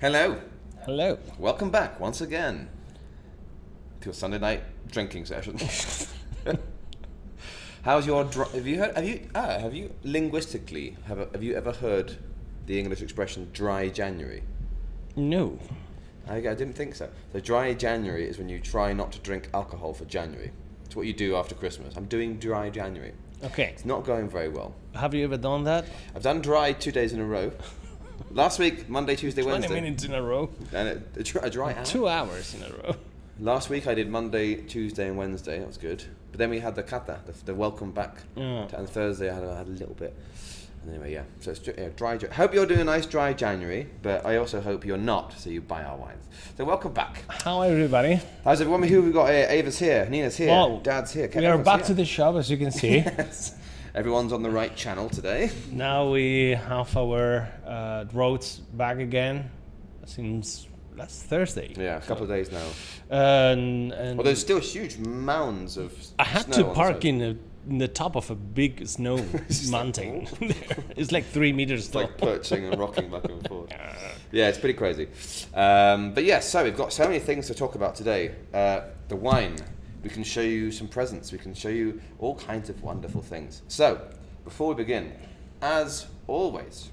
Hello. Hello. Welcome back once again to a Sunday night drinking session. How's your have you linguistically have you ever heard the English expression dry January? No. I didn't think so. So dry January is when you try not to drink alcohol for January. It's what you do after Christmas. I'm doing dry January. Okay. It's not going very well. Have you ever done that? I've done dry 2 days in a row. Last week, Monday, Tuesday, 20 Wednesday. minutes in a row. And a dry hour. 2 hours in a row. Last week I did Monday, Tuesday and Wednesday. That was good. But then we had the kata, the welcome back. Yeah. And Thursday I had a little bit. And anyway, yeah. So it's dry. Hope you're doing a nice dry January, but I also hope you're not, so you buy our wines. So welcome back. How everybody? How's everyone? Who we got here? Ava's here. Nina's here. Well, Dad's here. We are back to the shop, as you can see. Yes. Everyone's on the right channel today. Now we have our roads back again since last Thursday. Yeah, a couple of days now. And Well, there's still huge mounds of I had snow to on the park side. in the top of a big snow mountain. It's like 3 meters It's tall. like perching and rocking back and forth. Yeah, it's pretty crazy. But yeah, so we've got so many things to talk about today. The wine. We can show you some presents. We can show you all kinds of wonderful things. So, before we begin, as always,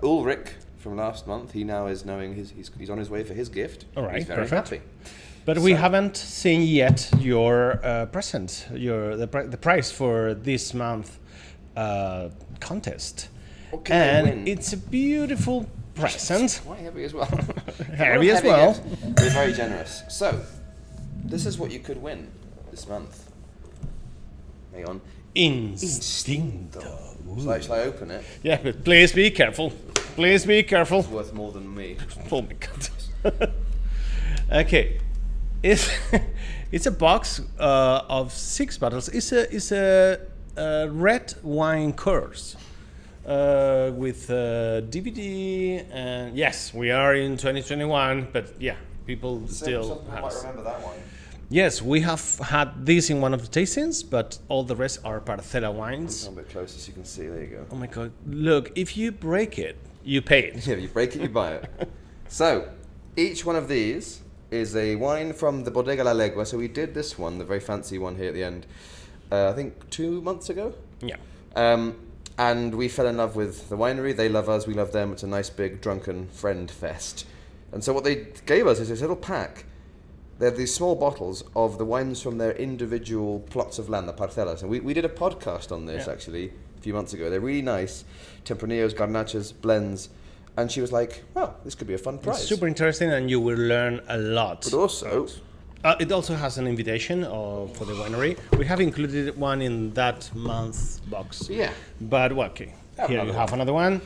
Ulrich from last month, he now is knowing he's on his way for his gift. All right, he's very perfect. happy. But we haven't seen yet your present, the prize for this month contest. What can they And win? it's a beautiful present. Quite heavy as well. Heavy as well. Gift. We're very generous. So, this is what you could win this month. Hang on. Instinto. Shall I open it? Yeah, but please be careful. Please be careful. It's worth more than me. Oh my god. Okay. It's a box of 6 bottles. It's a red wine course with DVD, and yes, we are in 2021, but yeah, people still Some people might have. remember that one. Yes, we have had this in one of the tastings, but all the rest are Parcela wines. A bit closer so you can see. There you go. Oh my god! Look, if you break it, you pay it. Yeah, you break it, you buy it. So, each one of these is a wine from the Bodega La Legua. So we did this one, the very fancy one here at the end, I think 2 months ago. Yeah. And we fell in love with the winery. They love us, we love them. It's a nice big drunken friend fest. And so what they gave us is this little pack. They're these small bottles of the wines from their individual plots of land, the parcelas. And we did a podcast on this, actually, a few months ago. They're really nice. Tempranillos, garnachas, blends. And she was like, well, this could be a fun prize. It's super interesting, and you will learn a lot. But also, It also has an invitation for the winery. We have included one in that month box. yeah. But well, okay, here you another have another one.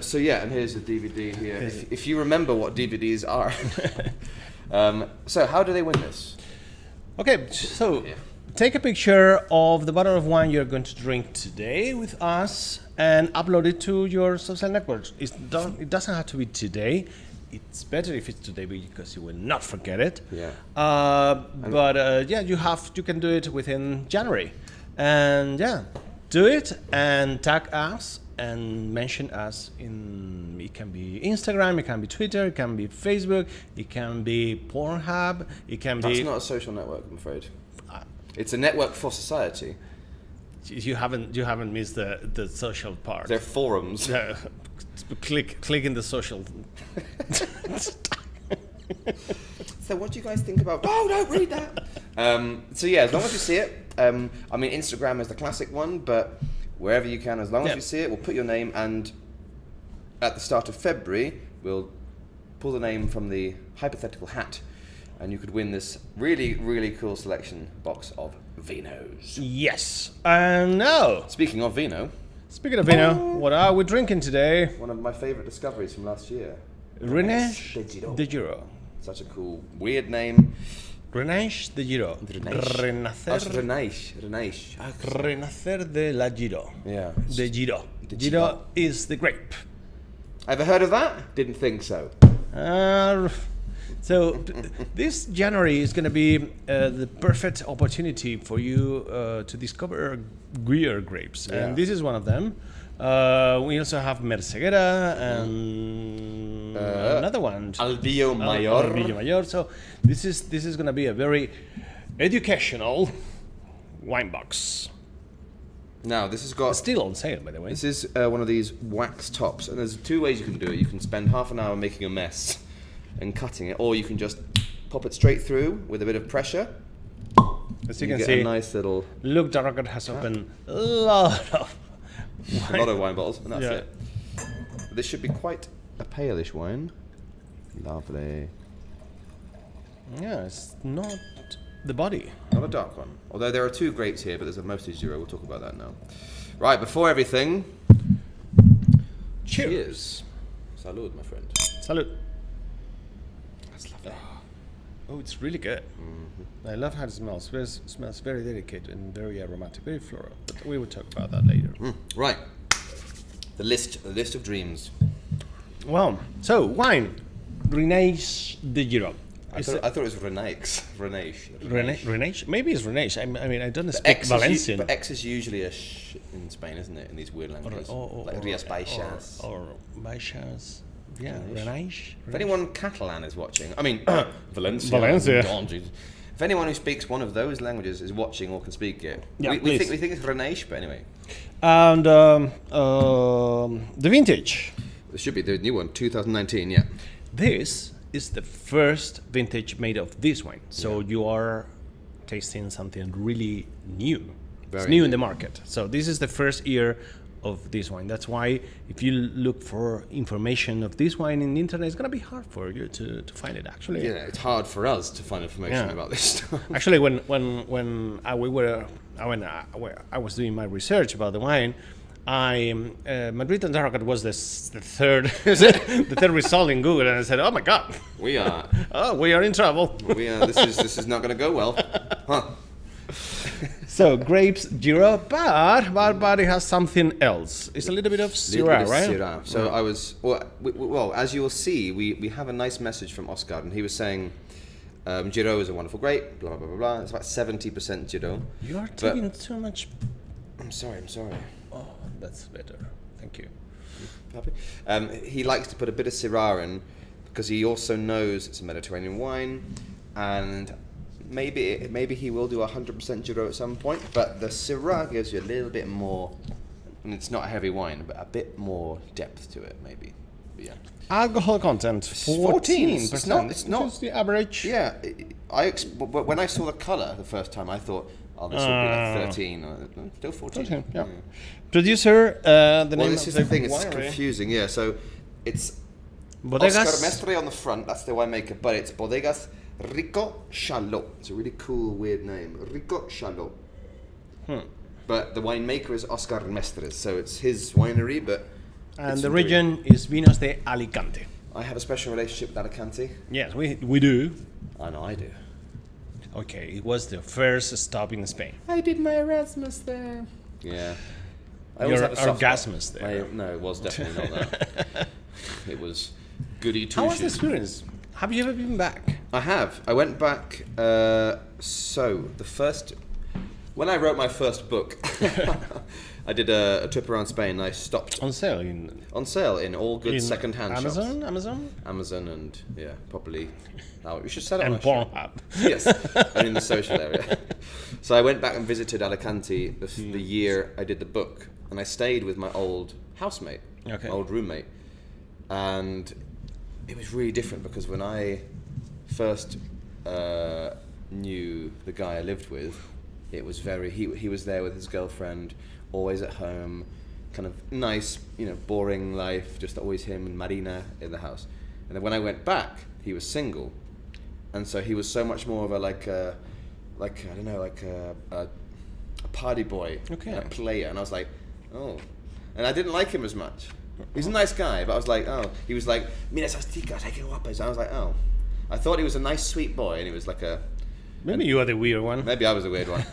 So yeah, and here's the DVD here. If you remember what DVDs are. So how do they win this? Okay, so take a picture of the bottle of wine you're going to drink today with us and upload it to your social networks. It doesn't have to be today. It's better if it's today because you will not forget it. Yeah. But you can do it within January, and yeah, do it and tag us and mention us in. It can be Instagram, it can be Twitter, it can be Facebook, it can be Pornhub, it can That's be. not a social network, I'm afraid. It's a network for society. You haven't missed the social part. They're forums. Click in the social. So what do you guys think about? Oh, don't read that. So yeah, as long as you see it. I mean, Instagram is the classic one, but wherever you can, as long as you see it, we'll put your name, and at the start of February, we'll pull the name from the hypothetical hat, and you could win this really, really cool selection box of vinos. Yes, and now Speaking of vino, speaking of vino, what are we drinking today? one of my favorite discoveries from last year. Renaix de Giró. de Giró. Such a cool, weird name. Renaix de Giró. That's Renaix. Renaix. Renacer de la Giró. Yeah. De Giró. De Giró Giró. is the grape. Ever heard of that? Didn't think so. So this January is going to be the perfect opportunity for you to discover Gruyere grapes, and this is one of them. We also have Merceguera and another one. Albillo Mayor. Albillo Mayor. So this is going to be a very educational wine box. Now, this has got... Still on sale, by the way. This is one of these wax tops, and there's two ways you can do it. You can spend half an hour making a mess and cutting it, or you can just pop it straight through with a bit of pressure. As you You can get see, a nice little... Luke Darragher has opened a lot of A lot of wine bottles, and that's Yeah. it. This should be quite a palish wine. Lovely. Yeah, it's not the body. Not a dark one. Although there are two grapes here, but there's a mostly Giró. We'll talk about that now. Right, before everything... Cheers. Salud, my friend. Salud. That's lovely. Oh, it's really good. I love how it smells. It smells very delicate and very aromatic, very floral. But we will talk about that later. Right. The list of dreams. Well, so wine. Renaix de Giró. I thought it was Renaix. Renaix? Maybe it's Renaix. I mean, I don't But speak Valencian. But X is usually a sh in Spain, isn't it? In these weird languages. Like Rías Baixas. Or Baixas. Yeah, Renaix. If anyone Catalan is watching, I mean, Valencia. Valencia. If anyone who speaks one of those languages is watching or can speak it, Yeah, we please. think it's Renaix, but anyway. And the vintage. This should be the new one, 2019, yeah. This is the first vintage made of this wine. So you are tasting something really new. It's Very new new. in the market. So this is the first year of this wine. That's why if you look for information of this wine in the internet, it's going to be hard for you to find it actually. Yeah, it's hard for us to find information Yeah. about this stuff. Actually, when I was doing my research about the wine, Madrid and Darragher was the third the third result in Google, and I said, "Oh my God, We are we are in trouble." this is not going to go well. Huh. So grapes, Giró, but it has something else. It's a little bit of Little Syrah, bit of right? Syrah. So I was well, as you will see, we have a nice message from Oscar, and he was saying Giró is a wonderful grape. Blah blah blah blah. It's about 70% Giró. You are taking too much. I'm sorry. Oh, that's better. Thank you. Happy? He likes to put a bit of Syrah in because he also knows it's a Mediterranean wine, and maybe he will do 100% Giró at some point. But the Syrah gives you a little bit more, and it's not a heavy wine, but a bit more depth to it, maybe. But yeah. Alcohol content 14%. It's not- Which is the average. Yeah, when I saw the colour the first time, I thought, oh, this will be like 13. Still 14. 14, yeah. Producer, the Well, name this of is the thing, it's winery. confusing, yeah. So it's Bodegas. Oscar Mestre on the front, that's the winemaker, but it's Bodegas Rico Chalot. It's a really cool, weird name. Rico Chalot. But the winemaker is Oscar Mestre, so it's his winery, but... And it's the very- region is Vinos de Alicante. I have a special relationship with Alicante. Yes, we do. I know I do. Okay, it was the first stop in Spain. I did my Erasmus there. Yeah. I always Your have a soft orgasmus spot. there. No, it was definitely not that. It was goody two How was the shoes. experience? Have you ever been back? I have. I went back. When I wrote my first book, I did a trip around Spain. I stopped On sale in on sale in all good second-hand Amazon, shops. Amazon and probably. Now we should sell it and on a shop. Pornhub. Yes, and in the social area. So I went back and visited Alicante the year I did the book, and I stayed with my old housemate, Okay. my old roommate, and it was really different because when I first knew the guy I lived with, it was he was there with his girlfriend, always at home, kind of nice, boring life, just always him and Marina in the house. And then when I went back, he was single, and so he was so much more of a a party boy, Okay. a player, and I was like, oh, and I didn't like him as much. He's a nice guy, but I was like, oh, he was like, mira esas chicas, hay que guapas. And I was like, oh, I thought he was a nice, sweet boy, and he was like Maybe you are the weird one. maybe I was a weird one.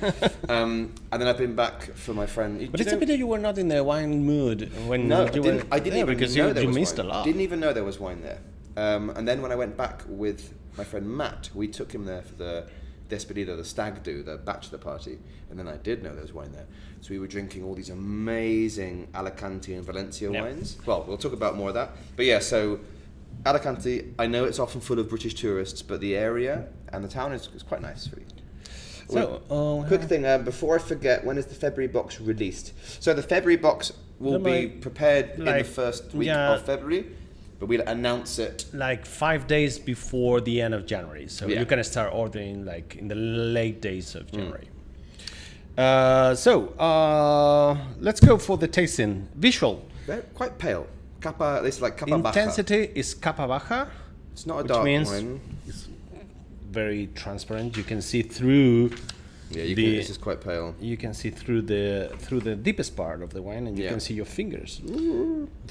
And then I've been back for my friend. But it's a pity you were not in the wine mood when No, you were I didn't there even because know you, there you was missed wine. a lot. Didn't even know there was wine there. And then when I went back with my friend Matt, we took him there for the despedida, the stag do, the bachelor party, and then I did know there was wine there. So we were drinking all these amazing Alicante and Valencia Yeah. wines. Well, we'll talk about more of that. But yeah, so Alicante, I know it's often full of British tourists, but the area and the town is quite nice. Really. So, Quick thing, before I forget, when is the February box released? So the February box will be prepared in the first week of February, but we'll announce it like 5 days before the end of January. So Yeah. you can start ordering like in the late days of January. Let's go for the tasting. Visual. They're quite pale. Capa, this is like capa baja. Intensity is capa baja. It's not a which dark means wine. it's very transparent. You can see through. Yeah, this is quite pale. You can see through the deepest part of the wine, and you can see your fingers.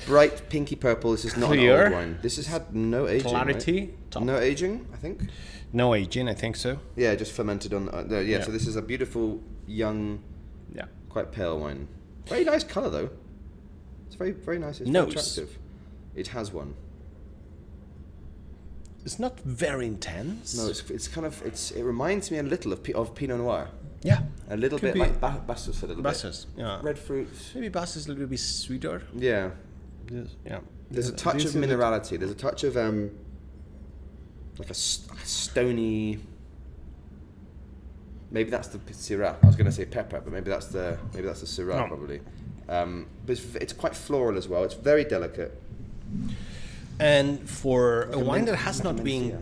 Bright pinky purple. This is not Clear. an old wine. This has had no aging. Clarity. Right? Top. No aging, I think. No aging, I think so. Yeah, just fermented on. Yeah, so this is a beautiful, young, quite pale wine. Very nice color though. It's very, very nice. It's very Nose. attractive. It has one. It's not very intense. No, it's kind of it reminds me a little of Pinot Noir. Yeah. A little Could bit be like Bassus a little Bassus, bit. yeah. Red fruits. Maybe Bassus is a little bit sweeter. Yeah. Yeah. There's a touch of minerality. There's a touch of like a stony. Maybe that's the Syrah. I was going to say pepper, but maybe that's the Syrah probably. But it's quite floral as well. It's very delicate. And for a wine that mint- has like not a been Mencia.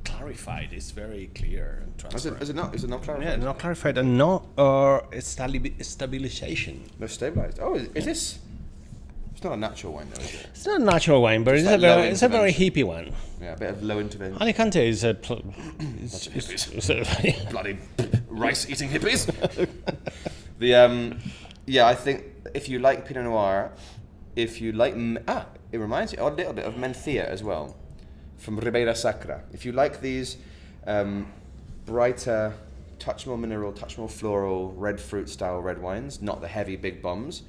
clarified, it's very clear and transparent. Is it not? Is it not clarified? Yeah, not clarified and no stabilization. No stabilized. Oh, is this? It's not a natural wine though, is it? It's not a natural wine, but Just it's, like low it's a very intervention. hippie one. Yeah, a bit of low intervention. Alicante is a Bloody rice eating hippies. I think if you like Pinot Noir, if you like it reminds you a little bit of Mencia as well, from Ribeira Sacra. If you like these brighter, touch more mineral, touch more floral, red fruit style red wines, not the heavy big bombs,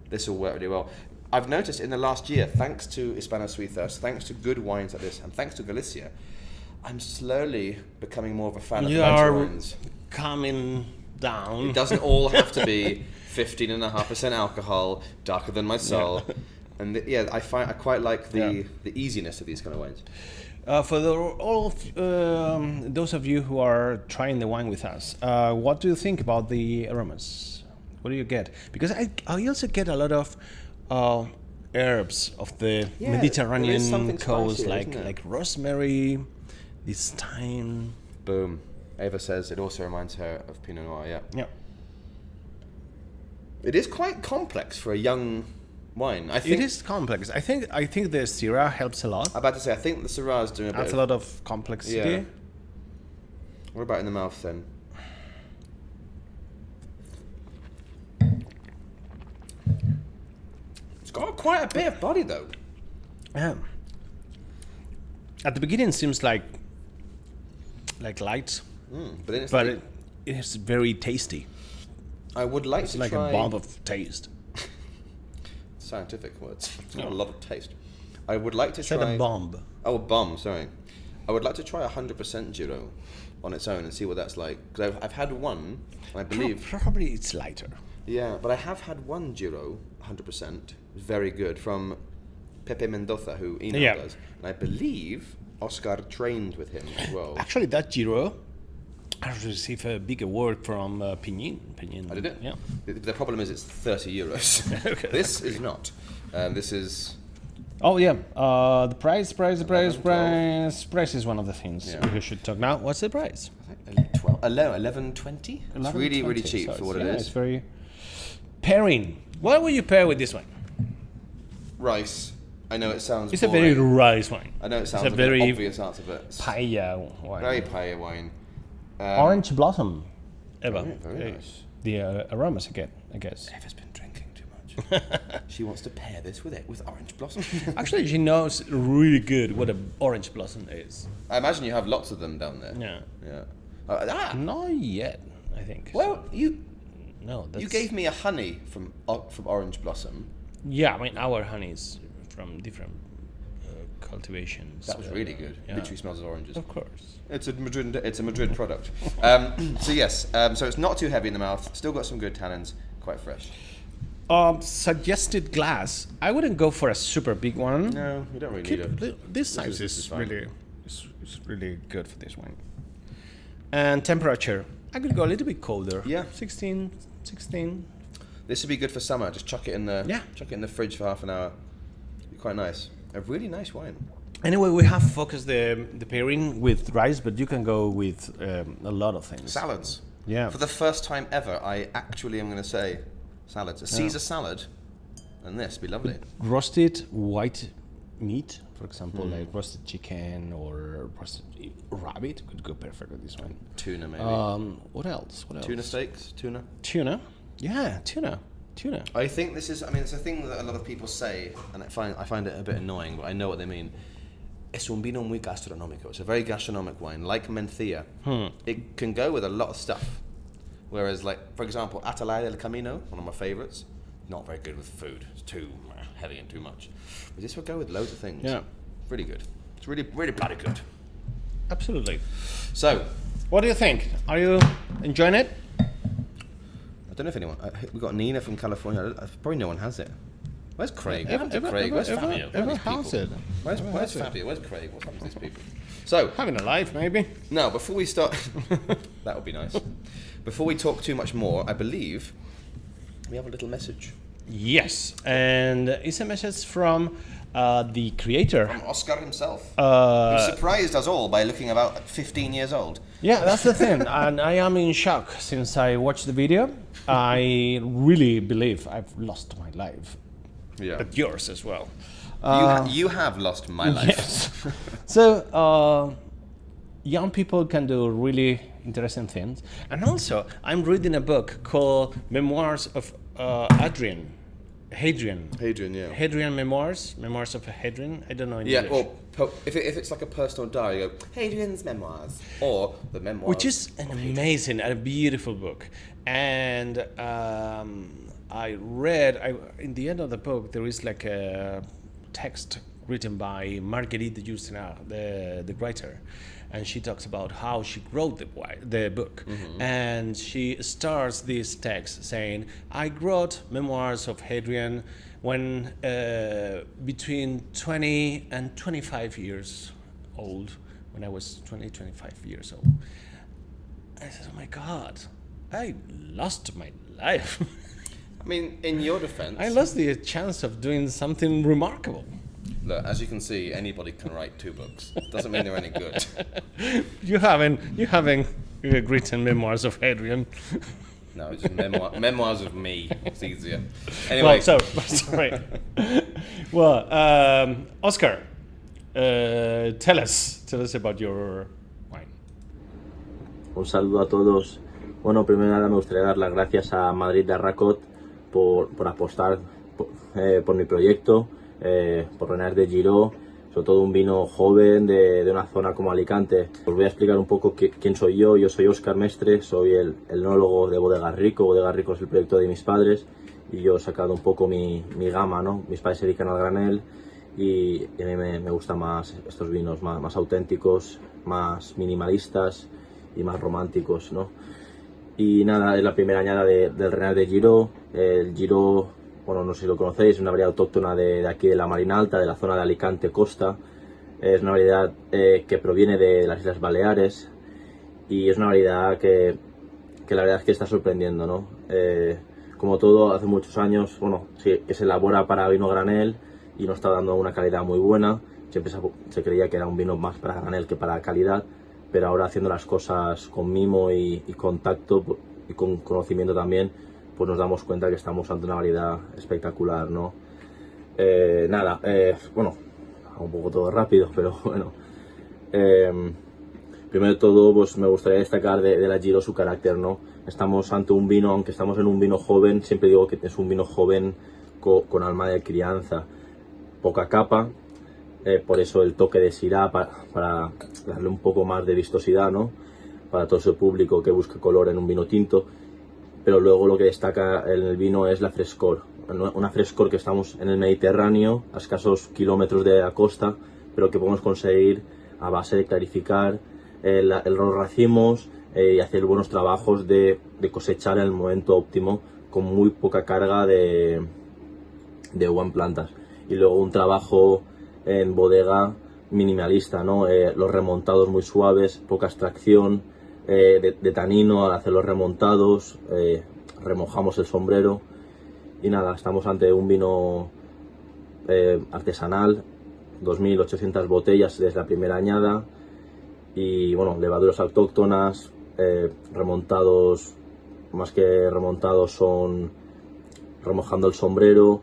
this will work really well. I've noticed in the last year, thanks to Hispano Suizas, thanks to good wines like this, and thanks to Galicia, I'm slowly becoming more of a fan of lighter wines. Calming down. It doesn't all have to be 15.5% alcohol, darker than my soul. Yeah. And I quite like the easiness of these kind of wines. For all of those of you who are trying the wine with us, what do you think about the aromas? What do you get? Because I also get a lot of herbs of the Mediterranean coast, like rosemary, this thyme. Boom. Ava says it also reminds her of Pinot Noir. Yeah. Yeah. It is quite complex for a young wine. I think It is complex. I think the Syrah helps a lot. I'm about to say I think the Syrah is doing a bit. Adds a lot of complexity. Yeah. What about in the mouth then? It's got quite a bit of body though. Yeah. At the beginning, it seems like light, But then it's but it is very tasty. I would like It's to like try a bomb of taste. scientific words. It's got a lot of taste. I would like to It's try like a bomb. Oh, a bomb. Sorry. I would like to try 100% Giró on its own and see what that's like. Because I've had one, I believe. Probably it's lighter. Yeah, but I have had one Giró 100%. Very good from Pepe Mendoza, who Eno does, and I believe Oscar trained with him as well. Actually, that Giró, I received a big award from Pinin. I did it. Yeah. The problem is it's 30 euros. Okay. This is not. This is. Oh yeah. The price is one of the things Yeah. we should talk now. What's the price? 11.20. It's really, really cheap So for what it's it is. It's very pairing. What will you pair with this one? Rice. I know it sounds. It's a boring. very rice wine. I know it sounds it's a like very an obvious answer, but it's paella wine. very paella wine. Orange blossom. Eva. Very nice. The aromas again, I guess. Eva's been drinking too much. She wants to pair this with orange blossom. Actually, she knows really good what an orange blossom is. I imagine you have lots of them down there. Yeah. Yeah. Not yet, I think. Well, so. No, that's... you gave me a honey from orange blossom. Yeah, I mean, our honey is from different cultivations. That was really good. Yeah. Literally smells of oranges. Of course. It's a Madrid product. So yes, so it's not too heavy in the mouth. Still got some good tannins. Quite fresh. Suggested glass. I wouldn't go for a super big one. No, you don't really need it. This size this is is fine. really is really good for this wine. And temperature. I could go a little bit colder. Yeah. 16. This would be good for summer. Just chuck it in the chuck it in the fridge for half an hour. Be quite nice. A really nice wine. Anyway, we have focused the pairing with rice, but you can go with a lot of things. Salads. Yeah. For the first time ever, I actually am going to say salads. A Caesar salad and this would be lovely. Roasted white meat, for example, like roasted chicken or roasted rabbit could go perfect with this one. Tuna maybe. What else? Tuna steaks? Tuna? Tuna? Yeah, tuna. I think this is, I mean, it's a thing that a lot of people say, and I find it a bit annoying, but I know what they mean. Es un vino muy gastronómico. It's a very gastronomic wine, like Mencía. It can go with a lot of stuff. Whereas, like, for example, Atalaya del Camino, one of my favourites, not very good with food. It's too heavy and too much. But this would go with loads of things. Yeah. Really good. It's really, really bloody good. Absolutely. So, What do you think? Are you enjoying it? I don't know if anyone, we've got Nina from California. Probably no one has it. Where's Craig? What happened to Craig? Where's Fabio? Everyone has it. Where's Fabio? Where's Craig? What happened to these people? So, Having a life, maybe. now, before we start, that would be nice. Before we talk too much more, I believe we have a little message. Yes, and it's a message from the creator. From Oscar himself, who surprised us all by looking about 15 years old. Yeah, that's the thing, and I am in shock since I watched the video. I really believe I've lost my life, Yeah. but yours as well. You have lost my life. Yes. So young people can do really interesting things, and also I'm reading a book called Memoirs of Hadrian, yeah. Hadrian Memoirs of Hadrian. I don't know in Yeah, English. or if it's like a personal diary, you go, Hadrian's Memoirs, or the Memoirs. Which is an amazing and a beautiful book. And I read, in the end of the book, there is like a text written by Marguerite de Yourcenar, the writer. And she talks about how she wrote the book. Mm-hmm. And she starts this text saying, I wrote Memoirs of Hadrian when between 20 and 25 years old, when I was 25 years old. I said, oh my God, I lost my life. I mean, in your defense, I lost the chance of doing something remarkable. Look, as you can see, anybody can write 2 books. Doesn't mean they're any good. You haven't written Memoirs of Hadrian. No, it's just memoirs of me. It's easier. Anyway, sorry. Well, Oscar, tell us about your wine. Un saludo a todos. Bueno, primero nada me gustaría dar las gracias a Madrid de Arracot por apostar por mi proyecto, por Renaix de Giró, sobre todo un vino joven de una zona como Alicante. Os voy a explicar un poco quién soy yo. Yo soy Óscar Mestre, soy el enólogo de Bodega Rico. Bodega Rico es el proyecto de mis padres y yo he sacado un poco mi gama, ¿no? Mis padres se dedican al granel y a mí me gustan más estos vinos más auténticos, más minimalistas y más románticos, ¿no? Y nada, es la primera añada del Renaix de Giró. El Giró, bueno, no sé si lo conocéis, es una variedad autóctona de aquí de la Marina Alta, de la zona de Alicante Costa. Es una variedad que proviene de las Islas Baleares y es una variedad que la verdad es que está sorprendiendo, ¿no? Como todo, hace muchos años, bueno, sí, que se elabora para vino granel y nos está dando una calidad muy buena. Siempre se creía que era un vino más para granel que para calidad, pero ahora haciendo las cosas con mimo y con tacto y con conocimiento también, pues nos damos cuenta que estamos ante una variedad espectacular, ¿no? Bueno, hago un poco todo rápido, pero bueno. Primero de todo, pues me gustaría destacar de la Giró su carácter, ¿no? Estamos ante un vino, aunque estamos en un vino joven, siempre digo que es un vino joven con alma de crianza, poca capa. Por eso el toque de Syrah para darle un poco más de vistosidad, ¿no? Para todo ese público que busca color en un vino tinto. Pero luego lo que destaca en el vino es la frescor. Una frescor que estamos en el Mediterráneo, a escasos kilómetros de la costa, pero que podemos conseguir a base de clarificar los racimos y hacer buenos trabajos de cosechar en el momento óptimo con muy poca carga de uva en plantas. Y luego un trabajo en bodega minimalista, ¿no? Los remontados muy suaves, poca extracción de tanino al hacer los remontados, remojamos el sombrero y nada, estamos ante un vino artesanal, 2.800 botellas desde la primera añada y bueno, levaduras autóctonas, remontados, más que remontados son remojando el sombrero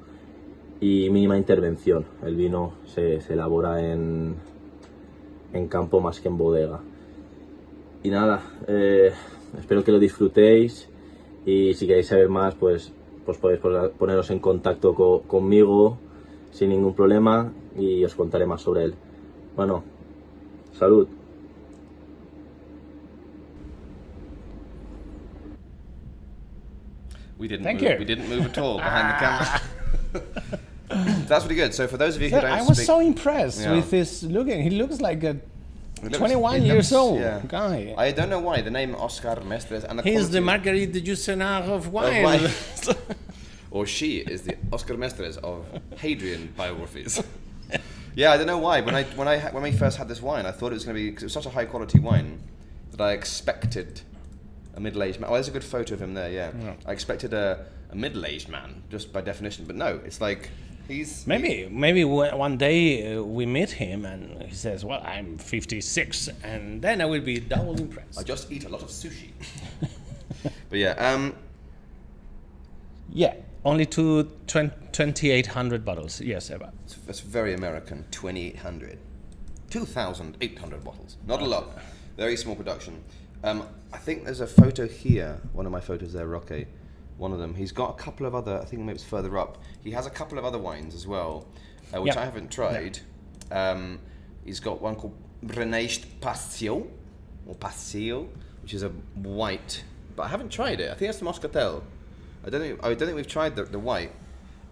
y mínima intervención. El vino se elabora en campo más que en bodega. Y nada, espero que lo disfrutéis y si queréis saber más pues podéis poneros en contacto conmigo sin ningún problema y os contaré más sobre él. Bueno, salud. We didn't Thank move. you. We didn't move at all behind the camera. That's really good. So for those of you who don't I was speak, so impressed Yeah. with this looking. He looks like a He looks- 21 he years looks- old yeah. guy. I don't know why the name Oscar Mestres and the He's the quality Marguerite de Yourcenar of wine. wine. or she is the Oscar Mestres of Hadrian biographies. Yeah, I don't know why. When we first had this wine, I thought it was going to be because it was such a high quality wine that I expected a middle-aged man. Oh, there's a good photo of him there. Yeah, I expected a middle-aged man just by definition, but no, it's like he's Maybe one day we meet him and he says, "Well, I'm 56," and then I will be double impressed. I just eat a lot of sushi. But yeah, Yeah, only 2,800 bottles. Yes, Eva. that's very American. 2,800, 2,800 bottles. Not a lot. Very small production. I think there's a photo here. One of my photos there, Roque. One of them. He's got a couple of other. I think maybe it's further up. He has a couple of other wines as well, which Yeah. I haven't tried. He's got one called Renaix de Giró, which is a white, but I haven't tried it. I think that's the Moscatel. I don't think we've tried the white,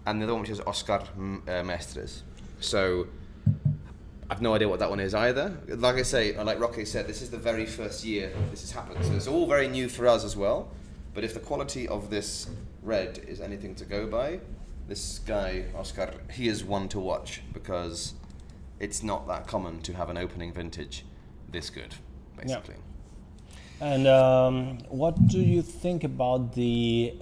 and the other one which is Oscar Mestres. So I've no idea what that one is either. Like I say, like Roque said, this is the very first year this has happened, so it's all very new for us as well. But if the quality of this red is anything to go by, this guy Oscar, he is one to watch because it's not that common to have an opening vintage this good, basically. And what do you think about the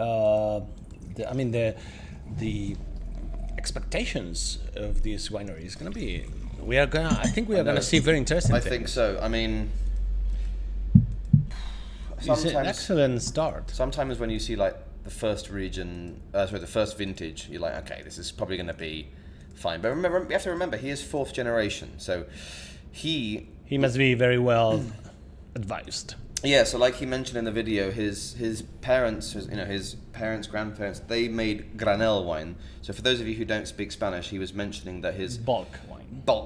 expectations of this winery? It's gonna be. I think we are gonna see very interesting. I things. think so. I mean, It's an excellent start. sometimes when you see like the first the first vintage, you're like, okay, this is probably going to be fine. But remember, you have to remember, he is fourth generation, so he must be very well advised. Yeah, so like he mentioned in the video, his parents, his parents, grandparents, they made granel wine. So for those of you who don't speak Spanish, he was mentioning that his Bulk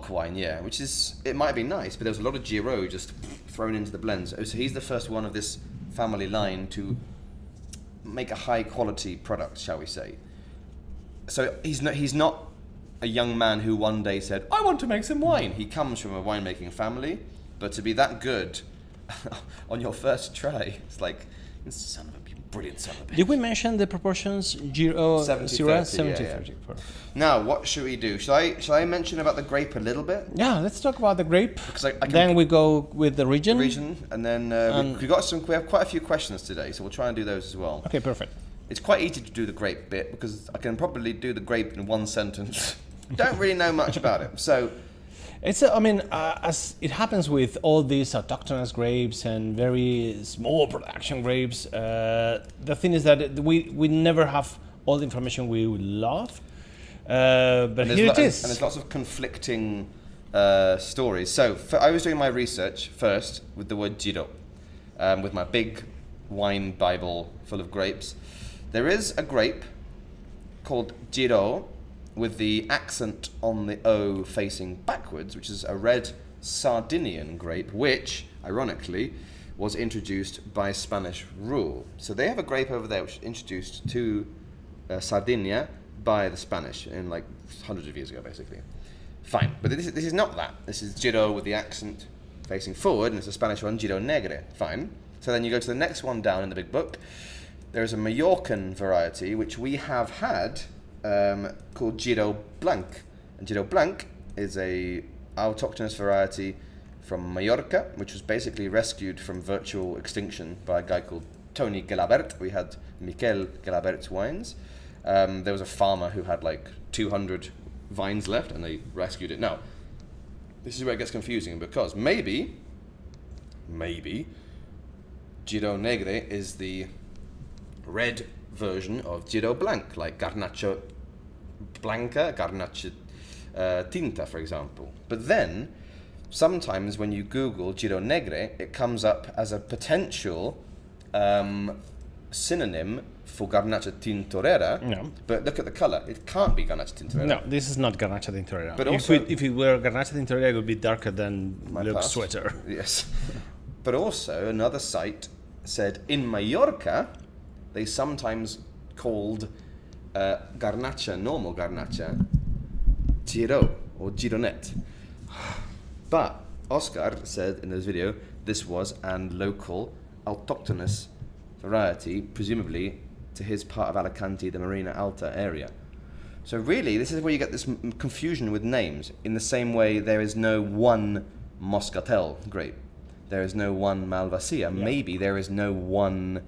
wine. yeah, which is, it might be nice, but there was a lot of Giró just thrown into the blends. So he's the first one of this family line to make a high quality product, shall we say. So he's not a young man who one day said, I want to make some wine. He comes from a winemaking family, but to be that good on your first try, it's like, son of a brilliant son of a bitch. Did we mention the proportions? 70-30. Yeah. Now, what should we do? Shall I mention about the grape a little bit? Yeah, let's talk about the grape. Because I can Then we go with the region. And then we have quite a few questions today, so we'll try and do those as well. Okay, perfect. It's quite easy to do the grape bit because I can probably do the grape in one sentence. Don't really know much about it, so. It's, as it happens with all these autochthonous grapes and very small production grapes, the thing is that we never have all the information we would love. But here it is. And there's lots of conflicting stories. So I was doing my research first with the word Giró, with my big wine Bible full of grapes. There is a grape called Giró, with the accent on the O facing backwards, which is a red Sardinian grape, which, ironically, was introduced by Spanish rule. So they have a grape over there which was introduced to Sardinia by the Spanish in like hundreds of years ago, basically. Fine, but this is not that. This is Giró with the accent facing forward, and it's a Spanish one, Giró Negre. Fine. So then you go to the next one down in the big book. there's a Mallorcan variety which we have had called Giró Blanc. And Giró Blanc is a autochthonous variety from Mallorca, which was basically rescued from virtual extinction by a guy called Tony Gelabert. We had Miquel Gelabert's wines. There was a farmer who had like 200 vines left, and they rescued it. Now, this is where it gets confusing, because maybe Giró Negre is the red version of Giró Blanc, like Garnacha Blanca, Garnacha Tinta, for example. But then, sometimes when you Google Giró Negre, it comes up as a potential synonym for Garnacha Tintorera. No. But look at the color. It can't be Garnacha Tintorera. No, this is not Garnacha Tintorera. But if also- if it were Garnacha Tintorera, it would be darker than My Luke's past. sweater. Yes. But also, another site said in Mallorca, they sometimes called Garnacha, normal Garnacha, Giró or Gironet. But Oscar said in his video this was an local autochthonous variety, presumably to his part of Alicante, the Marina Alta area. So really, this is where you get this confusion with names. In the same way, there is no one Moscatel grape. There is no one Malvasia. Maybe there is no one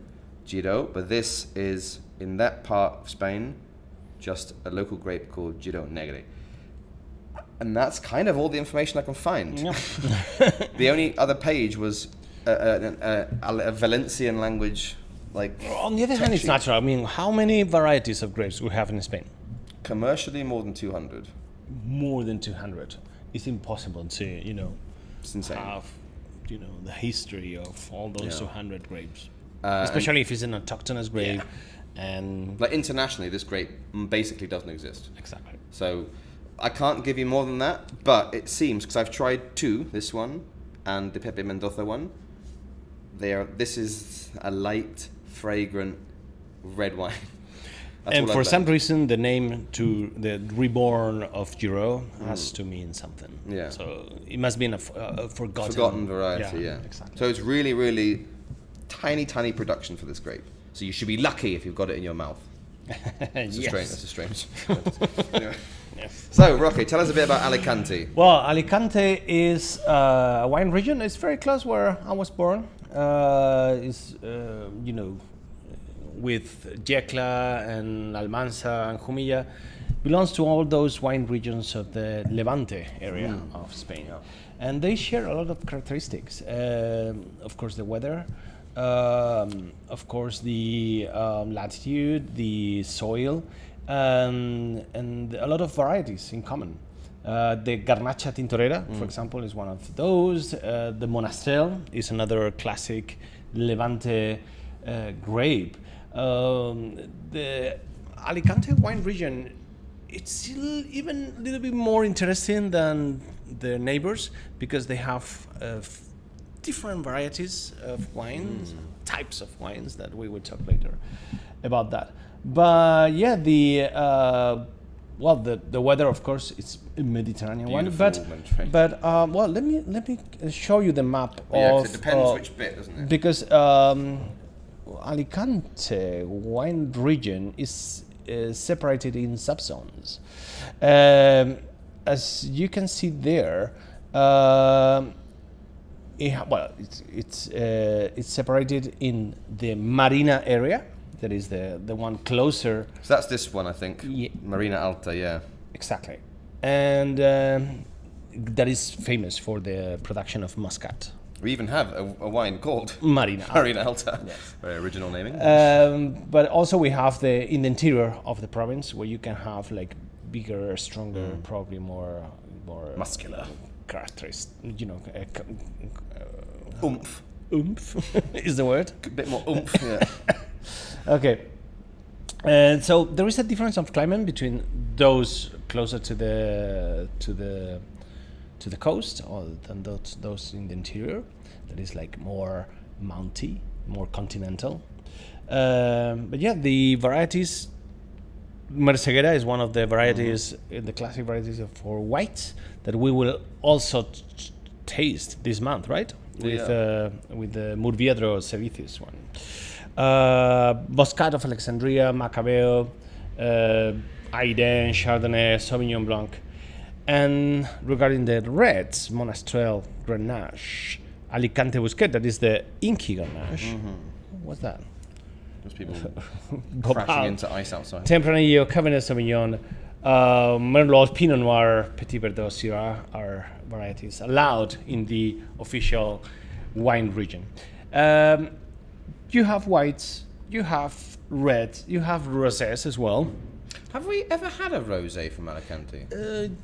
Giró, but this is, in that part of Spain, just a local grape called Giró Negre. And that's kind of all the information I can find. Yeah. The only other page was a Valencian language, like. On the other hand, it's sheet. natural. I mean, how many varieties of grapes we have in Spain? Commercially, more than 200. More than 200. It's impossible to, It's insane. have, the history of all those Yeah. 200 grapes. And- Especially if it's an autochthonous grape. And Like internationally, this grape basically doesn't exist. exactly. So I can't give you more than that, but it seems, because I've tried two, this one and the Pepe Mendoza one, this is a light, fragrant red wine. That's And all for I've some found. reason, the name to the reborn of Giró has to mean something. Yeah. So it must be a Forgotten variety, yeah. Exactly. So it's really, really tiny, tiny production for this grape. So you should be lucky if you've got it in your mouth. That's a strange. Anyway. Yes. So, Roque, tell us a bit about Alicante. Well, Alicante is a wine region. It's very close where I was born. It's, with Yecla and Almansa and Jumilla, belongs to all those wine regions of the Levante area of Spain. And they share a lot of characteristics. Of course, the weather, of course, the latitude, the soil, and a lot of varieties in common. The Garnacha Tintorera, for example, is one of those. The Monastrell is another classic Levante grape. The Alicante wine region, it's still even a little bit more interesting than the neighbors, because they have different varieties of wines, types of wines that we will talk later about that. But yeah, the weather, of course, it's a Mediterranean one. Beautiful Mediterranean. But let me show you the map Yeah, 'cause of. it depends which bit, doesn't it? Because Alicante wine region is separated in subzones. As you can see there, it's separated in the Marina area. That is the one closer. So that's this one, I think. Yeah. Marina Alta, yeah. Exactly. And that is famous for the production of Muscat. We even have a wine called Marina. Marina Alta. Yes. Very original naming. But also we have in the interior of the province, where you can have like bigger, stronger, probably more Muscular. characteristics. Oomph. Oomph is the word. A bit more oomph, yeah. Okay. And so there is a difference of climate between those closer to the coast than those in the interior. That is like more mounty, more continental. But yeah, the varieties. Merceguera is one of the varieties, the classic varieties for whites that we will also taste this month, right? With the Murviedro Servicios one. Moscato of Alexandria, Macabeo, Aiden, Chardonnay, Sauvignon Blanc. And regarding the reds, Monastrell, Grenache, Alicante Busquet, that is the inky Grenache. What's that? There's people Bopal, crashing into ice outside. Tempranillo, Cabernet Sauvignon, Merlot, Pinot Noir, Petit Verdot, Syrah are varieties allowed in the official wine region. You have whites, you have reds, you have rosés as well. Have we ever had a rosé from Alicante?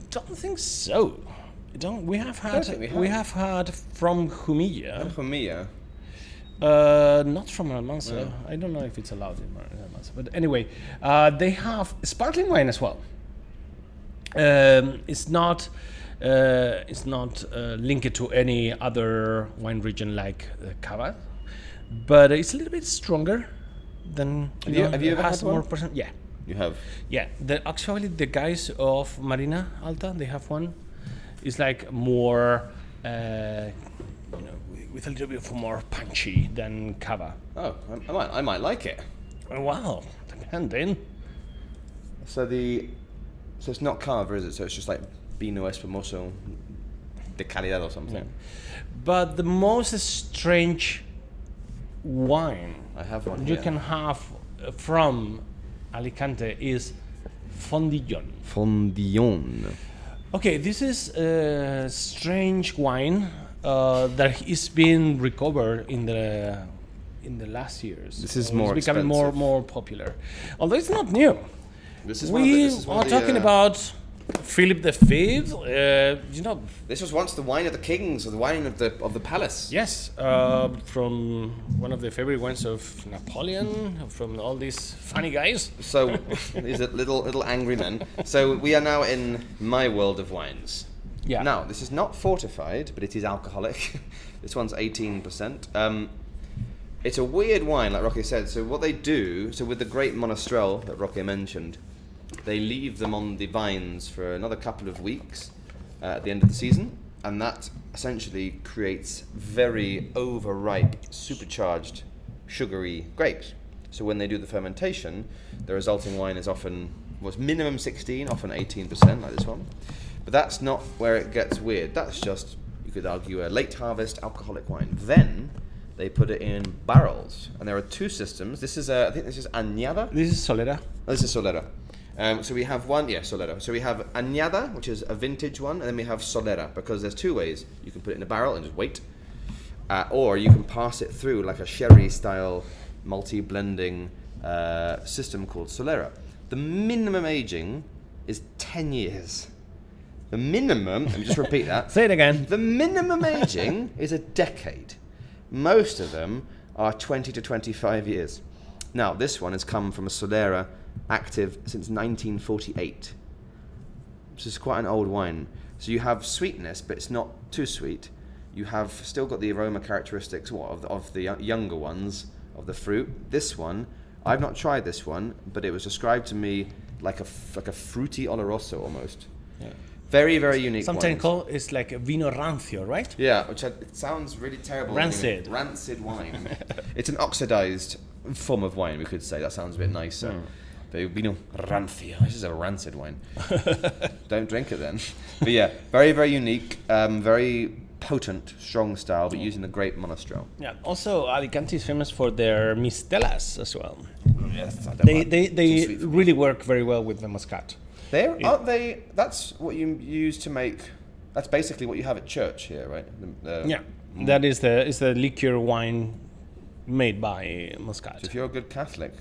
Don't think so. Don't we have had? think we have. We have had from Jumilla. Jumilla. Not from Almanza. I don't know if it's allowed in Almanza. But anyway, they have sparkling wine as well. It's not linked to any other wine region like Cava, but it's a little bit stronger than. Have you ever has had one? more percent? Yeah. You have. Yeah, actually the guys of Marina Alta, they have one. It's like more, with a little bit more punchy than Cava. Oh, I might like it. Oh, wow, depending. So it's not Cava, is it? So it's just like Vino Espumoso de Calidad or something. Yeah. But the most strange wine I have one you here. can have from Alicante is Fondillon. Fondillon. Okay, this is a strange wine that is being recovered in the last years. This is more it's becoming expensive. more popular, although it's not new. This is We are talking about Philip V. This was once the wine of the kings, or the wine of the palace. Yes, from one of the favorite wines of Napoleon, from all these funny guys. So these are little angry men. So we are now in my world of wines. Yeah. Now this is not fortified, but it is alcoholic. This one's 18%. It's a weird wine, like Roque said. So what they do, with the great Monastrell that Roque mentioned, they leave them on the vines for another couple of weeks at the end of the season, and that essentially creates very overripe, supercharged, sugary grapes. So when they do the fermentation, the resulting wine is often minimum 16, often 18%, like this one. But that's not where it gets weird. That's just, you could argue, a late harvest alcoholic wine. Then they put it in barrels, and there are two systems. This is I think this is Añada. This is Solera. Oh, this is Solera. So we have Solera. So we have Añada, which is a vintage one, and then we have Solera, because there's two ways. You can put it in a barrel and just wait, or you can pass it through like a sherry-style multi-blending system called Solera. The minimum aging is 10 years. The minimum, let me just repeat that. Say it again. The minimum aging is a decade. Most of them are 20 to 25 years. Now, this one has come from a Solera active since 1948. This is quite an old wine. So you have sweetness, but it's not too sweet. You have still got the aroma characteristics of the younger ones, of the fruit. This one, I've not tried this one, but it was described to me like a fruity Oloroso almost. Yeah. Very, very unique Sometimes wines. called it's like a vino rancio, right? Yeah, it sounds really terrible. Rancid. Rancid wine. It's an oxidized form of wine, we could say. That sounds a bit nicer. But vino rancio. This is a rancid wine. Don't drink it then. But yeah, very, very unique, very potent, strong style, but using the grape Monastrell. Yeah. Also, Alicante is famous for their mistelas as well. Yes, They really work very well with the Muscat. Aren't they? That's what you use to make. That's basically what you have at church here, right? Yeah, that is the liqueur wine made by Muscat. So if you're a good Catholic,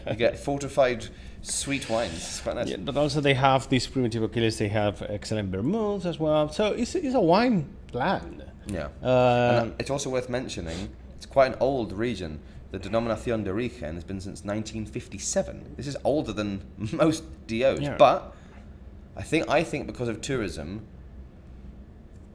you get fortified sweet wines. It's quite nice. Yeah, but also they have these primitive Achilles. They have excellent vermouths as well. So it's a wine land. Yeah. And it's also worth mentioning, it's quite an old region. The Denominación de Origen has been since 1957. This is older than most DOs. Yeah. But I think because of tourism,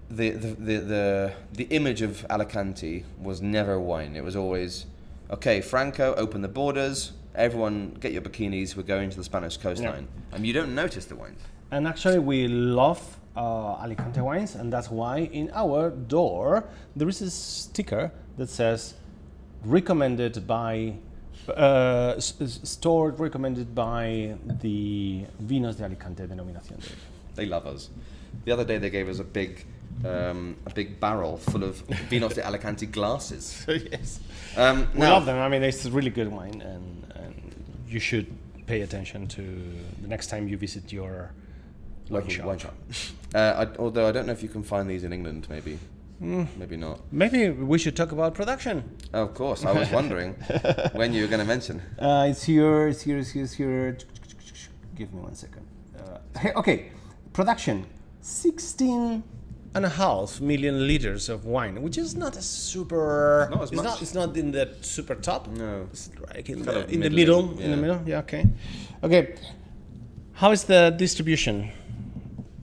the image of Alicante was never wine. It was always, okay, Franco, open the borders, everyone get your bikinis, we're going to the Spanish coastline. Yeah. And you don't notice the wines. And actually we love Alicante wines, and that's why in our door there is a sticker that says recommended by recommended by the Vinos de Alicante denominación de origen. They love us. The other day they gave us a big barrel full of Vinos de Alicante glasses. Yes. We Now, love them. I mean, it's really good wine, and you should pay attention to the next time you visit your wine shop. Although I don't know if you can find these in England, maybe. Maybe not. Maybe we should talk about production. Oh, of course. I was wondering when you were going to mention. It's here. Give me 1 second. Okay, production. 16.5 million liters of wine, which is not a super. Not as much. It's not in the super top. No. It's like in kind the, of in the middling, middle. In the yeah. middle. Yeah. Okay. Okay. How is the distribution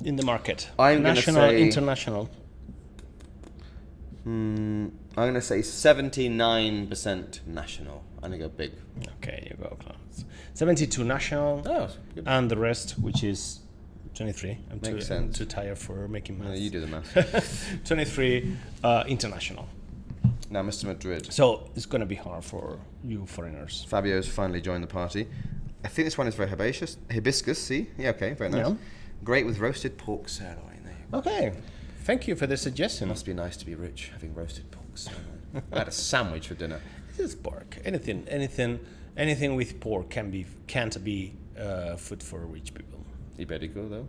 in the market? I'm gonna National, say- international. I'm going to say 79% national. I'm going to go big. Okay, you go close. 72 national, Oh, good. and the rest, which is 23. I'm Makes too, sense. too tired for making math. You do the math. 23 international. Now, Mr. Madrid. So it's going to be hard for you foreigners. Fabio's finally joined the party. I think this one is very herbaceous. Hibiscus, see? Yeah, okay, very nice. Yeah. Great with roasted pork sirloin. There you go. Okay, thank you for the suggestion. Must be nice to be rich, having roasted pork sirloin. I had a sandwich for dinner. This is pork. Anything with pork can't be food for rich people. Iberico, though.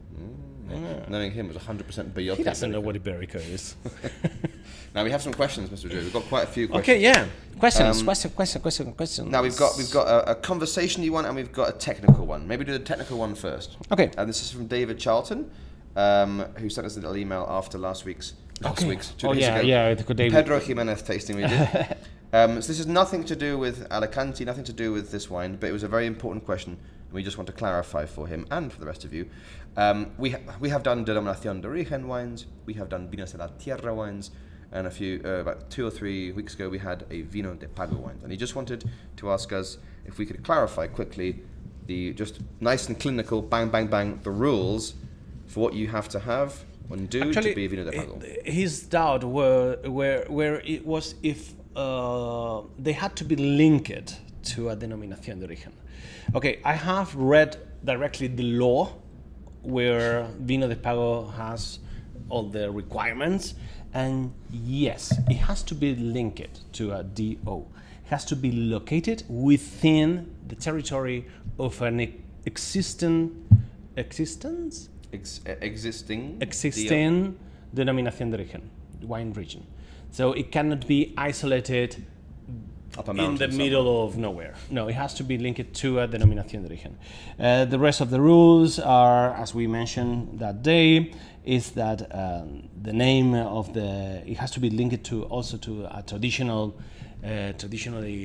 Knowing him was 100% Bellota. He doesn't know Iberico. what Iberico is. Now we have some questions, Mr. Madrid. We've got quite a few questions. Okay, yeah. Questions. Now we've got a conversation you want, and we've got a technical one. Maybe do the technical one first. Okay. And this is from David Charlton, who sent us a little email after two days ago. It's a good day. Pedro Jimenez tasting we did. So this is nothing to do with Alicante, nothing to do with this wine, but it was a very important question, and we just want to clarify for him and for the rest of you. We have done Denominación de Origen wines, we have done Vinos de la Tierra wines, and about 2 or 3 weeks ago we had a Vino de Pago wine, and he just wanted to ask us if we could clarify quickly the just nice and clinical, bang, bang, bang, the rules for what you have to have and do to be a Vino de Pago. His doubt where it was if they had to be linked to a denominación de origen. Okay, I have read directly the law where Vino de Pago has all the requirements, and yes, it has to be linked to a DO. It has to be located within the territory of an existing denominación de origen, wine region. So it cannot be isolated Up a in mountain the somewhere. middle of nowhere. No, it has to be linked to a denominación de origen. The rest of the rules are, as we mentioned that day, is that the name of it has to be linked to also to a traditionally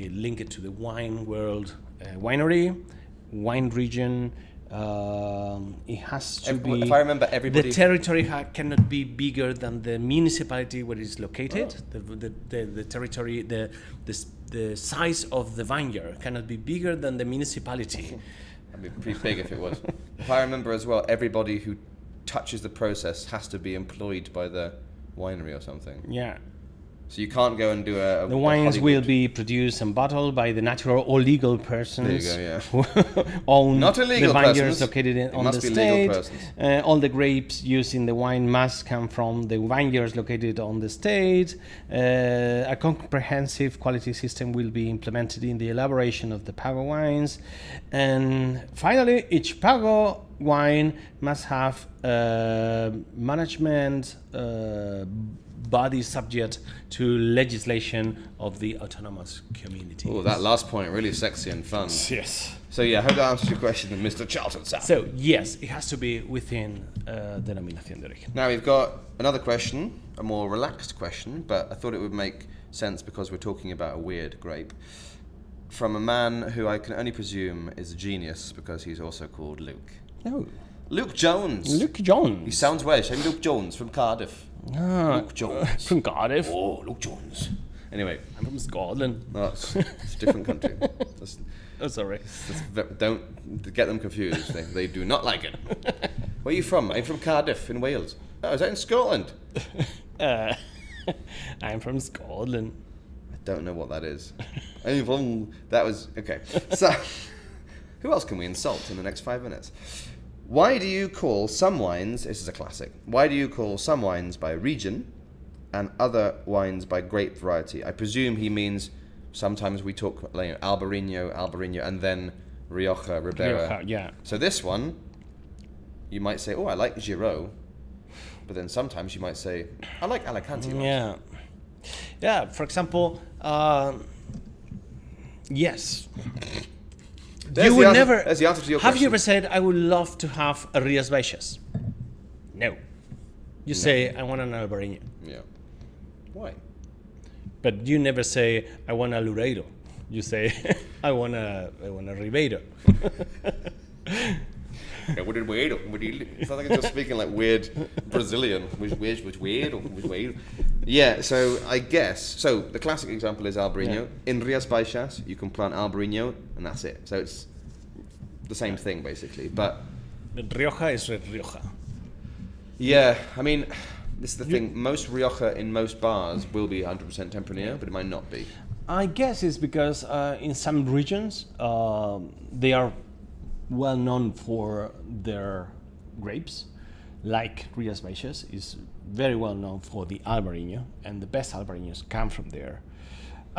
linked to the wine world winery, wine region. It has to be. If I remember, everybody. The territory cannot be bigger than the municipality where it is located. The territory, the size of the vineyard cannot be bigger than the municipality. That'd be pretty big if it was. If I remember as well, everybody who touches the process has to be employed by the winery or something. Yeah. So you can't go and do a The wines will Hollywood- be produced and bottled by the natural or legal persons There you go, who own Not illegal the vineyards persons. located It on must the be legal state. persons. All the grapes used in the wine must come from the vineyards located on the state. A comprehensive quality system will be implemented in the elaboration of the Pago wines. And finally, each Pago wine must have management body subject to legislation of the autonomous community. Oh, that last point really sexy and fun. Yes. So yeah, I hope that answers your question, Mr. Charlton. So yes, it has to be within denominación de origen. Now we've got another question, a more relaxed question, but I thought it would make sense because we're talking about a weird grape. From a man who I can only presume is a genius because he's also called Luke. Oh, Luke Jones. Luke Jones. He sounds Welsh. I'm Luke Jones from Cardiff. Luke Jones. From Cardiff. Oh, Luke Jones. Anyway, I'm from Scotland. no, it's a different country. Oh, sorry. Don't get them confused. They do not like it. Where are you from? I'm from Cardiff in Wales. Oh, is that in Scotland? I'm from Scotland. I Don't know what that is. That was okay. So, who else can we insult in the next 5 minutes? Why do you call some wines? This is a classic. Why do you call some wines by region and other wines by grape variety? I presume he means sometimes we talk Albarino, and then Rioja, Ribera. Rioja, yeah. So this one, you might say, oh, I like Giró, but then sometimes you might say, I like Alicante wines. Yeah. Yeah, for example, yes. There's the answer to your Have question. you ever said, I would love to have a Rías Baixas? No. You say, I want an Albarino. Yeah. Why? But you never say, I want a Loureiro. You say, I want a Ribeiro. It's not like I'm just speaking like weird Brazilian. Weird. Yeah, so I guess. So the classic example is Albarino. Yeah. In Rías Baixas, you can plant Albarino, and that's it. So it's the same thing, basically. But Rioja is Rioja. yeah, I mean, this is the thing. Most Rioja in most bars will be 100% Tempranillo, but it might not be. I guess it's because in some regions they are well known for their grapes, like Rías Baixas is very well known for the Albarino, and the best Albarinos come from there.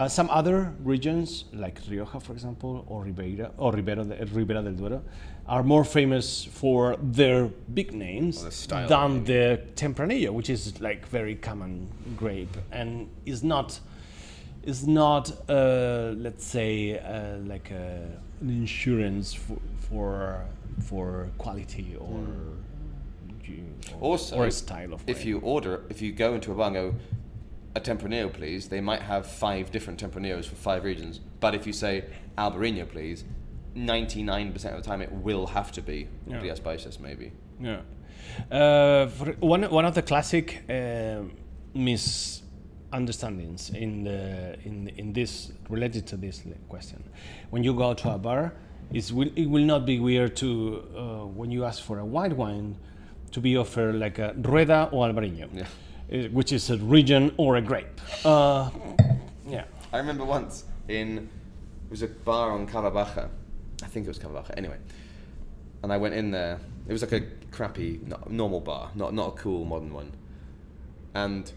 Some other regions, like Rioja, for example, or Ribera del Duero, are more famous for their big names than the Tempranillo, which is like very common grape and is not let's say like an insurance for quality or Also, or a style of wine. if you go into a bar and go, a Tempranillo please, they might have 5 different Tempranillos for 5 regions, but if you say Albarino please, 99% of the time it will have to be Rías Baixas maybe. Yeah. For one of the classic misunderstandings in this related to this question, when you go to a bar, it will not be weird to when you ask for a white wine to be offered like a Rueda or Albarino, which is a region or a grape. Yeah. I remember once it was a bar on Cava Baja. I think it was Cava Baja. Anyway, and I went in there. It was like a crappy, normal bar, not a cool modern one. And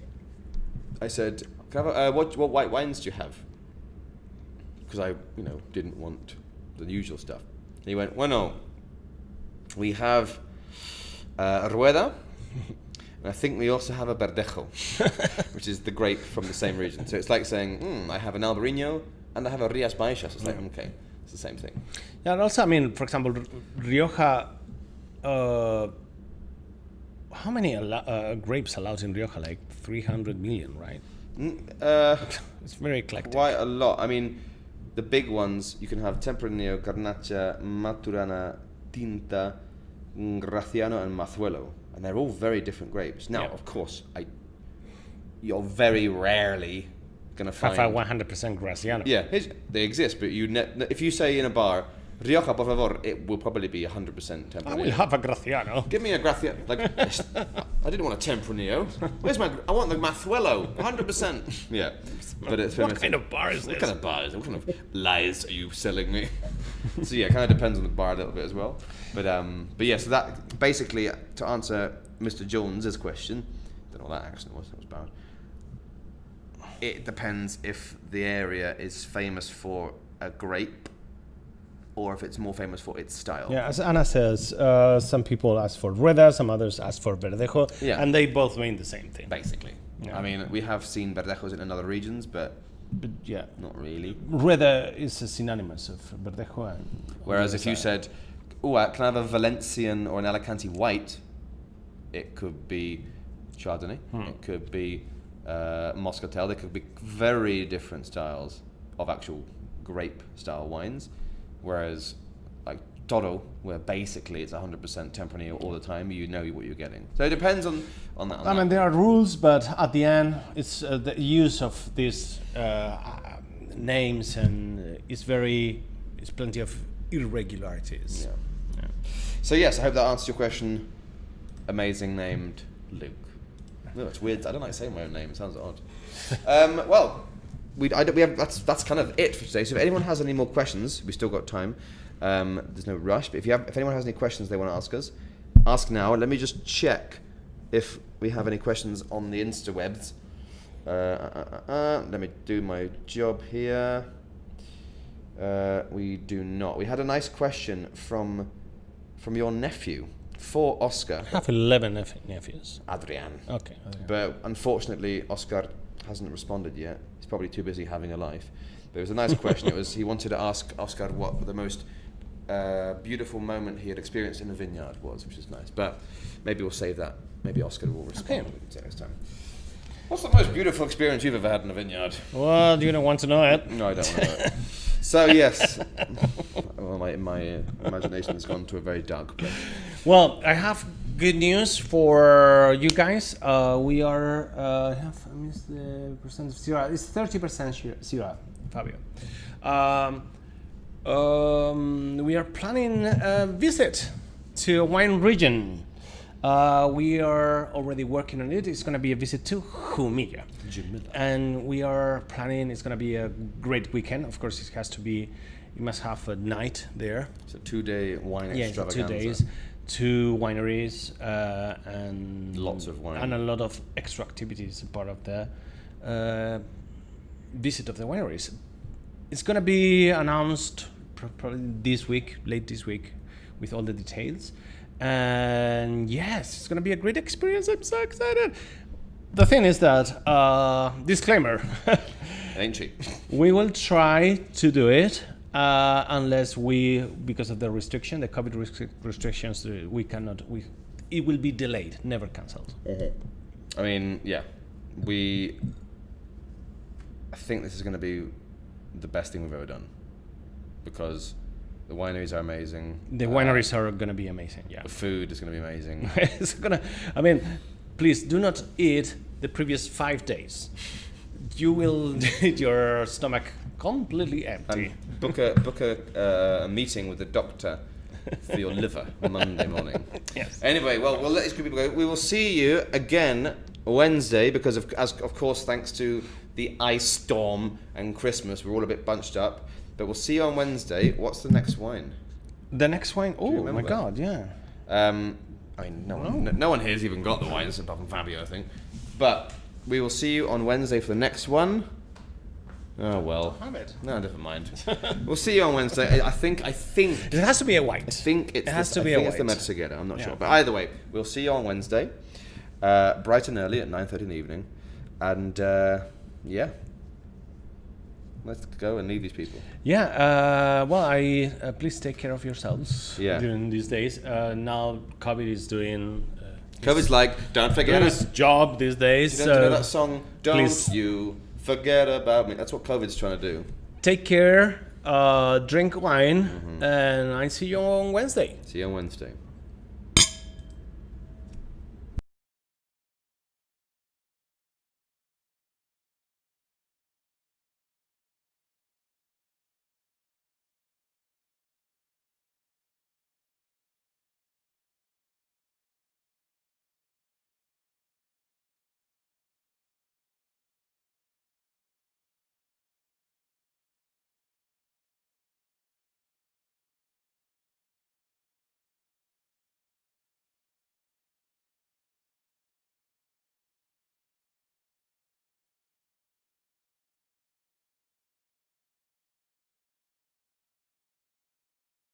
I said, "What white wines do you have?" Because I, didn't want the usual stuff. And he went, "Well, no, we have Rueda, and I think we also have a Verdejo, which is the grape from the same region. So it's like saying, I have an Albarino and I have a Rías Baixas. It's like, okay, it's the same thing." Yeah, and also, I mean, for example, Rioja. How many grapes allowed in Rioja? Like 300 million, right? It's very eclectic. Quite a lot. I mean, the big ones, you can have Tempranillo, Garnacha, Maturana, Tinta, Graciano, and Mazuelo. And they're all very different grapes. Now, of course, you're very rarely going to find... 100% Graciano. Yeah, they exist, but if you say in a bar, Rioja, por favor, it will probably be 100% Tempranillo. I will have a Graciano. Give me a Graciano. Like, I didn't want a Tempranillo. I want the Mazuelo, 100%. Yeah. But it's What kind of bar is this? What kind of bar is it? What kind of lies are you selling me? So yeah, it kind of depends on the bar a little bit as well. But yeah, so that basically, to answer Mr. Jones's question, I don't know what that accent was, that was bad. It depends if the area is famous for a grape or if it's more famous for its style. Yeah, as Ana says, some people ask for Rueda, some others ask for Verdejo, and they both mean the same thing. Basically. Yeah. I mean, we have seen Verdejos in other regions, but yeah, not really. Rueda is a synonymous of Verdejo. Whereas if you said, can I have a Valencian or an Alicante white, it could be Chardonnay, it could be Moscatel, there could be very different styles of actual grape style wines. Whereas like Toro, where basically it's 100% Tempranillo all the time, you know what you're getting. So it depends on that. I mean, there are rules, but at the end, it's the use of these names, and it's plenty of irregularities. Yeah. So yes, I hope that answers your question. Amazing named Luke. No, it's weird. I don't like saying my own name. It sounds odd. Well, we have that's kind of it for today. So if anyone has any more questions, we still got time. There's no rush. But if anyone has any questions they want to ask us, ask now. Let me just check if we have any questions on the Instawebs. Let me do my job here. We do not. We had a nice question from your nephew for Oscar. I have 11 nephews. Adrian. Okay. But unfortunately, Oscar hasn't responded yet. He's probably too busy having a life. But it was a nice question. He wanted to ask Oscar what the most beautiful moment he had experienced in the vineyard was, which is nice. But maybe we'll save that. Maybe Oscar will respond. Okay. We can say next time. What's the most beautiful experience you've ever had in a vineyard? Well, do you don't want to know it? No, I don't want to know it. So yes, well, my imagination has gone to a very dark place. Well, I have good news for you guys. We are I missed the percent of Syrah. It's 30% Syrah, Fabio. We are planning a visit to a wine region. We are already working on it. It's going to be a visit to Jumilla. And we are planning, it's going to be a great weekend. Of course, it must have a night there. It's a 2-day wine extravaganza. 2 days, 2 wineries, and lots of wine. And a lot of extra activities part of the visit of the wineries. It's going to be announced probably late this week, with all the details. And yes, it's going to be a great experience. I'm so excited. The thing is that, disclaimer, Ain't she? we will try to do it unless because of the restriction, the COVID restrictions, we cannot, it will be delayed, never cancelled. I mean, yeah, I think this is going to be the best thing we've ever done, because the wineries are amazing. The wineries are going to be amazing, yeah. The food is going to be amazing. Please do not eat the previous 5 days. You will your stomach completely empty. And book a meeting with the doctor for your liver Monday morning. Yes. Anyway, well, we'll let these people go. We will see you again Wednesday, because of course, thanks to the ice storm and Christmas, we're all a bit bunched up. But we'll see you on Wednesday. What's the next wine? The next wine? Oh my remember? God, yeah. I mean, no one here's even got the wines apart from Fabio, I think. But we will see you on Wednesday for the next one. Oh well. Have it. No, never mind. We'll see you on Wednesday. I think it has to be a white. I think it has to be a white. It's the Mezzogiorno. I'm not sure, but either way, we'll see you on Wednesday, bright and early at 9:30 in the evening, and yeah. Let's go and leave these people. Yeah, well, please take care of yourselves during these days. Now COVID is doing... COVID's like, don't forget his job these days. You don't know that song, Don't You Forget About Me. That's what COVID's trying to do. Take care, drink wine, and I see you on Wednesday. See you on Wednesday.